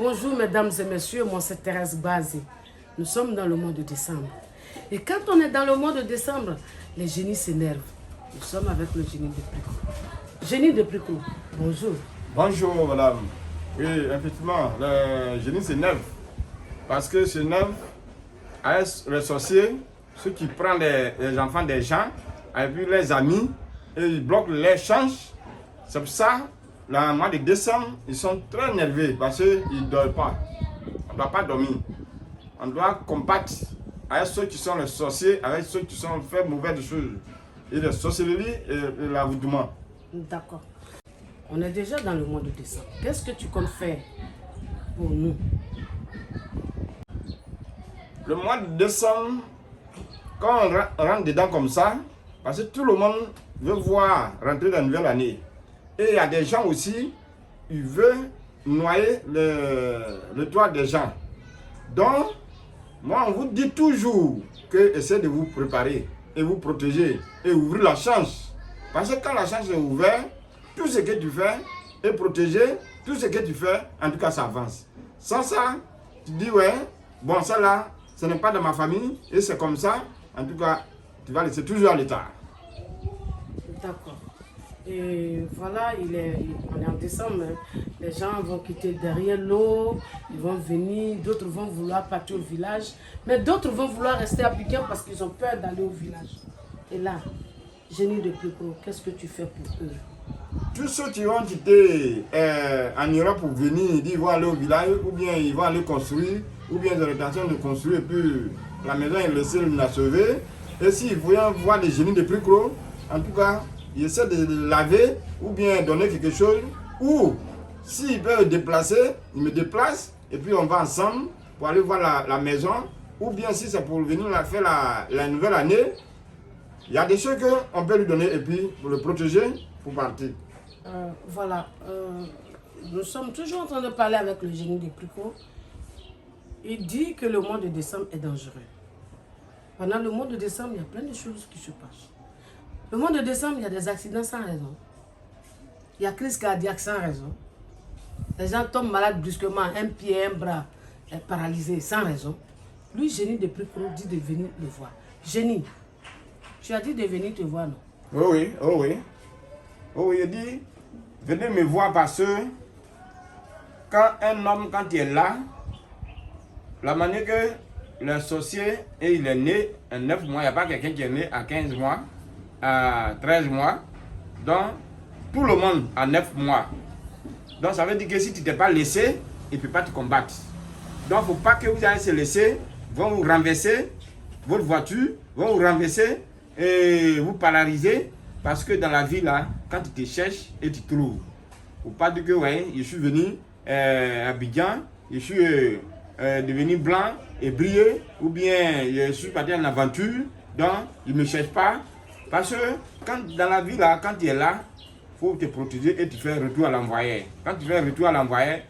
Bonjour mesdames et messieurs, moi c'est Thérèse Bazé. Nous sommes dans le mois de décembre. Et quand on est dans le mois de décembre, les génies s'énervent. Nous sommes avec le génie de Pricot. Génie de Pricot, bonjour. Bonjour madame. Oui, effectivement, le génie s'énerve. Parce que s'énerve avec les sorciers, ceux qui prennent les enfants des gens, avec leurs amis, et ils bloquent les échanges. C'est pour ça, le mois de décembre, ils sont très énervés parce qu'ils ne dorment pas. On ne doit pas dormir. On doit combattre avec ceux qui sont les sorciers, avec ceux qui sont fait mauvaises choses. Et la sorcellerie et l'avouement. D'accord. On est déjà dans le mois de décembre. Qu'est-ce que tu comptes faire pour nous? Le mois de décembre, quand on rentre dedans comme ça, parce que tout le monde veut voir rentrer dans la nouvelle année. Et il y a des gens aussi, ils veulent noyer le toit des gens. Donc, moi, on vous dit toujours que essayez de vous préparer et vous protéger et ouvrir la chance. Parce que quand la chance est ouverte, tout ce que tu fais est protégé, tout ce que tu fais, en tout cas, ça avance. Sans ça, tu dis, ouais, bon, ça là, ce n'est pas de ma famille et c'est comme ça, en tout cas, tu vas laisser toujours à l'état. D'accord. Et voilà, on est en décembre. Les gens vont quitter derrière l'eau, ils vont venir, d'autres vont vouloir partir au village, mais d'autres vont vouloir rester à Abidjan parce qu'ils ont peur d'aller au village. Et là, génie de Pricot, qu'est-ce que tu fais pour eux? Tous ceux qui vont quitter en Europe pour venir, ils vont aller au village, ou bien ils vont aller construire, ou bien ils ont l'intention de construire, et puis la maison est laissée l'inachevé. Et s'ils voient voir des génies de Pricot, en tout cas, ils essaient de laver, ou bien donner quelque chose, ou s'ils peuvent déplacer, ils me déplacent, et puis on va ensemble pour aller voir la maison, ou bien si c'est pour venir faire la nouvelle année, il y a des choses qu'on peut lui donner, et puis pour le protéger, pour partir. Voilà, nous sommes toujours en train de parler avec le génie de Pricot. Il dit que le mois de décembre est dangereux. Pendant le mois de décembre, il y a plein de choses qui se passent. Le mois de décembre, il y a des accidents sans raison. Il y a crise cardiaque sans raison. Les gens tombent malades brusquement, un pied, un bras est paralysé sans raison. Lui, génie de Pricot, dit de venir le voir. Génie, tu as dit de venir te voir, non? Oh oui, oh oui. Oh oui, il dit, venez me voir parce que quand un homme, quand il est là, la manière que le sorcier, et il est né à 9 mois, il n'y a pas quelqu'un qui est né à 15 mois, à 13 mois. Donc, tout le monde a 9 mois. Donc, ça veut dire que si tu ne t'es pas laissé, il ne peut pas te combattre. Donc, il ne faut pas que vous allez se laisser, vont vous renverser, votre voiture, vont vous renverser et vous paralyser. Parce que dans la vie, là, quand tu te cherches et tu trouves, faut pas dire que ouais, je suis venu à Abidjan, je suis devenu blanc et brillé, ou bien je suis parti en aventure, donc je ne me cherche pas. Parce que quand, dans la vie, là, quand tu es là, il faut te protéger et tu fais retour à l'envoyé. Quand tu fais retour à l'envoyé,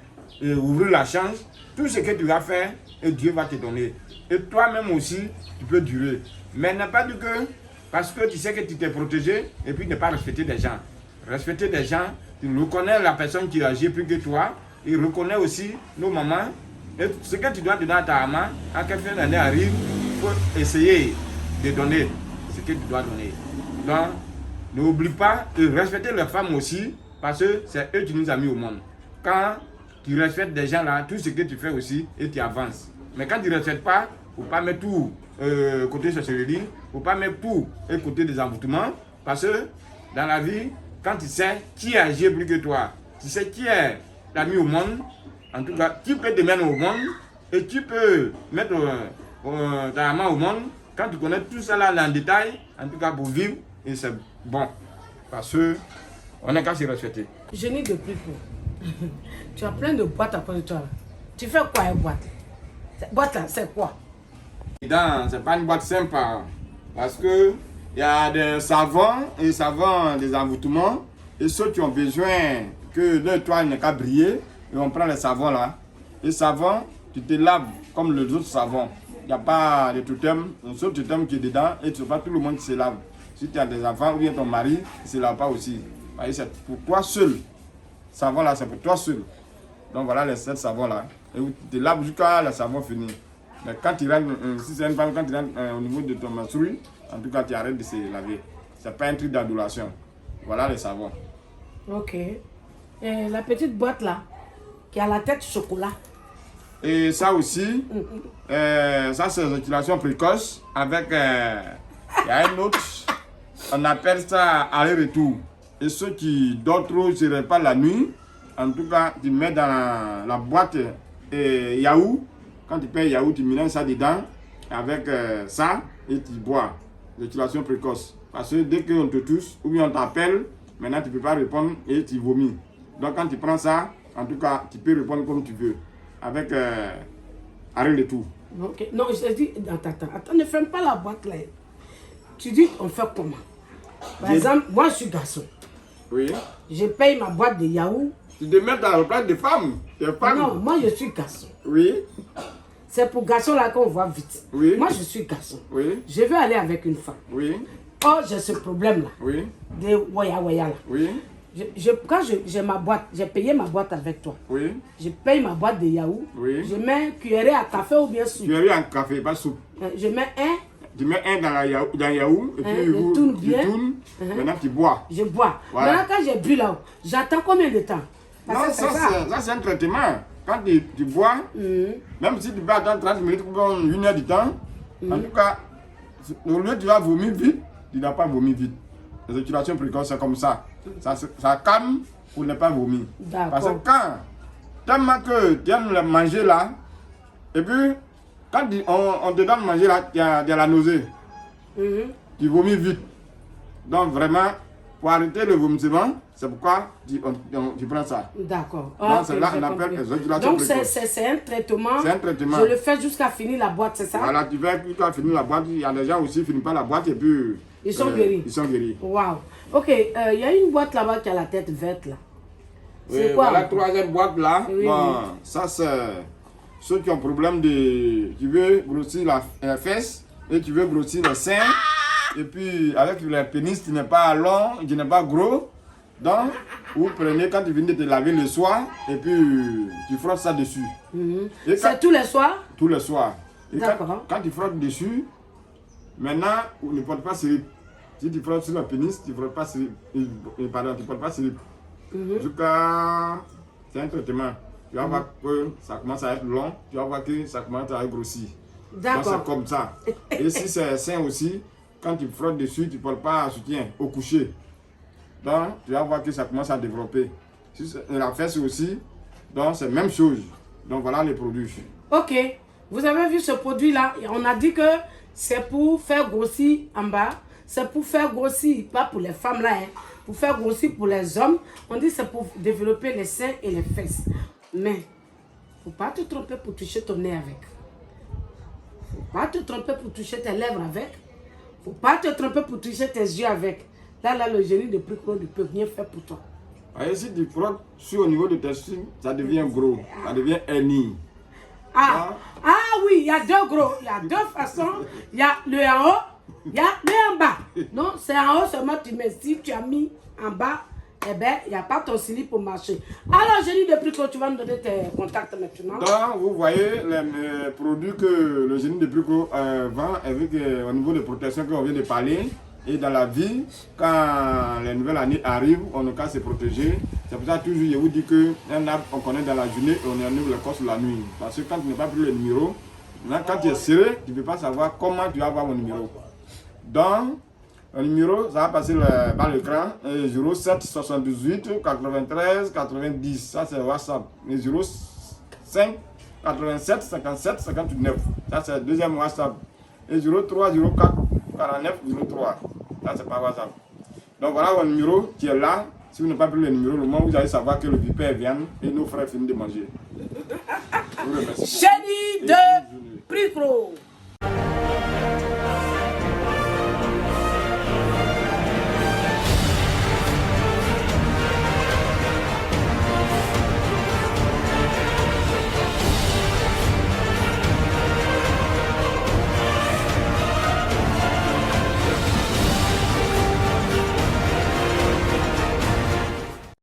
ouvrir la chance, tout ce que tu vas faire, et Dieu va te donner. Et toi-même aussi, tu peux durer. Mais n'a pas dit que parce que tu sais que tu t'es protégé et puis ne pas respecter des gens. Respecter des gens, tu reconnais la personne qui agit plus que toi, il reconnaît aussi nos mamans. Et ce que tu dois donner à ta maman, à quelqu'un d'année arrive, il faut essayer de donner ce que tu dois donner. Donc, n'oublie pas de respecter les femmes aussi, parce que c'est eux qui nous ont mis au monde. Quand tu respectes des gens là, tout ce que tu fais aussi, et tu avances. Mais quand tu ne respectes pas, il ne faut pas mettre tout côté sorcellerie, il ne faut pas mettre tout côté des envoûtements, parce que dans la vie, quand tu sais qui agit plus que toi, tu sais qui est l'ami au monde, en tout cas, qui peut te mettre au monde, et qui peut mettre ta main au monde, quand tu connais tout ça là en détail, en tout cas pour vivre, et c'est bon, parce que on n'a qu'à se respecter. Génie de Pricot, tu as plein de boîtes à côté de toi. Tu fais quoi une boîte? Cette boîte là, c'est quoi? C'est pas une boîte simple, parce que il y a des savons et des envoûtements, et ceux qui ont besoin que leur toile n'est qu'à briller, et on prend les savons là. Les savons, tu te laves comme les autres savons. Il n'y a pas de totem, un seul totem qui est dedans, et tu ne sais pas tout le monde qui se lave. Si tu as des enfants ou bien ton mari, il ne se lave pas aussi. C'est pour toi seul. Savon là, c'est pour toi seul. Donc voilà les 7 savons là. Et tu te laves jusqu'à le savon fini. Mais quand tu rentres, si c'est une femme, quand tu rentres au niveau de ton menstru, en tout cas, tu arrêtes de se laver. C'est pas un truc d'adoration. Voilà le savon. Ok. Et la petite boîte là, qui a la tête chocolat. Et ça aussi, ça c'est l'éjaculation précoce avec, il y a un autre, on appelle ça aller-retour. Et ceux qui dorment trop, ne se réveillent pas la nuit, en tout cas, tu mets dans la boîte yaourt. Quand tu payes yaourt, tu mélanges ça dedans avec ça et tu bois. L'éjaculation précoce. Parce que dès qu'on te touche ou bien on t'appelle, maintenant tu ne peux pas répondre et tu vomis. Donc quand tu prends ça, en tout cas, tu peux répondre comme tu veux. Avec arrêt de tout. Ok. Non, je te dis, attends, ne ferme pas la boîte là. Tu dis, on fait comment? Par exemple, moi je suis garçon. Oui. Je paye ma boîte de yaourt. Tu te mets dans la place de femmes. Non, moi je suis garçon. Oui. C'est pour garçon là qu'on voit vite. Oui. Moi je suis garçon. Oui. Je veux aller avec une femme. Oui. Oh, j'ai ce problème là. Oui. De waya là. Oui. Quand j'ai ma boîte, j'ai payé ma boîte avec toi. Oui. Je paye ma boîte de yaourt. Oui. Je mets cuillerée à café ou bien soupe. Cuillerée à café, pas soupe. Je mets un. Tu mets un dans le yaourt et puis tu tournes. Maintenant tu bois. Je bois. Voilà. Maintenant quand j'ai bu là, j'attends combien de temps? Non, ça c'est un traitement. Quand tu bois, même si tu peux attendre 30 minutes ou 1 heure du temps, en tout cas, au lieu tu vas vomir vite, tu n'as pas vomi vite. Les éjaculations précoces, c'est comme ça. Ça calme pour ne pas vomir. Parce que quand, tellement que tu aimes le manger là, et puis quand on te donne manger là, il y a la nausée. Tu vomis vite. Donc vraiment, pour arrêter le vomissement, c'est pourquoi tu prends ça. D'accord. Donc c'est là qu'on appelle les éjaculations précoces. Donc c'est un traitement. C'est un traitement. Je le fais jusqu'à finir la boîte, c'est ça? Voilà, tu fais jusqu'à finir la boîte. Il y a des gens aussi qui ne finissent pas la boîte et puis... Ils sont guéris. Ils sont guéris. Waouh. Ok, il y a une boîte là-bas qui a la tête verte là. C'est quoi? La troisième boîte là, oui, bon, ça c'est ceux qui ont problème de... Tu veux grossir la fesse et tu veux grossir le sein. Et puis avec le pénis qui n'est pas long, qui n'est pas gros. Donc, vous prenez quand tu viens de te laver le soir et puis tu frottes ça dessus. C'est tous les soirs? Tous les soirs. Et d'accord. Quand tu frottes dessus, maintenant, ne porte pas slip. Si tu frottes sur le pénis, tu ne frottes pas slip. Pardon, tu ne portes pas slip. Jusqu'à... C'est un traitement. Tu vas voir que ça commence à être long, tu vas voir que ça commence à grossir. D'accord. Donc c'est comme ça. Et si c'est sain aussi, quand tu frottes dessus, tu ne portes pas à soutien au coucher. Donc tu vas voir que ça commence à développer. Si c'est la fesse aussi, donc c'est la même chose. Donc voilà les produits. Ok. Vous avez vu ce produit là, on a dit que c'est pour faire grossir en bas. C'est pour faire grossir, pas pour les femmes là, hein. Pour faire grossir pour les hommes. On dit c'est pour développer les seins et les fesses. Mais, faut pas te tromper pour toucher ton nez avec. Faut pas te tromper pour toucher tes lèvres avec. Faut pas te tromper pour toucher tes yeux avec. Là, le génie de Pricro ne peut rien faire pour toi. Et si tu frottes sur au niveau de tes seins, ça devient gros, ça devient hernie. Ah oui, il y a deux gros, il y a deux façons. Il y a le en haut, il y a le en bas. Non, c'est en haut seulement tu mets. Si tu as mis en bas, eh bien, il n'y a pas ton slip pour marcher. Alors, génie de Pricro, tu vas me donner tes contacts maintenant. Donc, vous voyez les produits que le génie de Pricro vend avec au niveau de protection qu'on vient de parler. Et dans la vie, quand les nouvelles années arrivent, on n'a qu'à se protéger. C'est pour ça que toujours je vous dis qu'un arbre, on connaît dans la journée et on enlève le corps la nuit. Parce que quand tu n'as pas pris le numéro, quand tu es serré, tu ne peux pas savoir comment tu vas avoir mon numéro. Donc, le numéro, ça va passer par l'écran, 07 78 93 90. Ça, c'est WhatsApp. Et 05 87 57 59. Ça, c'est le deuxième WhatsApp. Et 03 04 49 03. Ça, c'est pas WhatsApp. Donc, voilà mon numéro qui est là. Si vous n'avez pas pris le numéro, le moment où vous allez savoir que le vipère vient et nos frères finissent de manger. Génie de Pricro.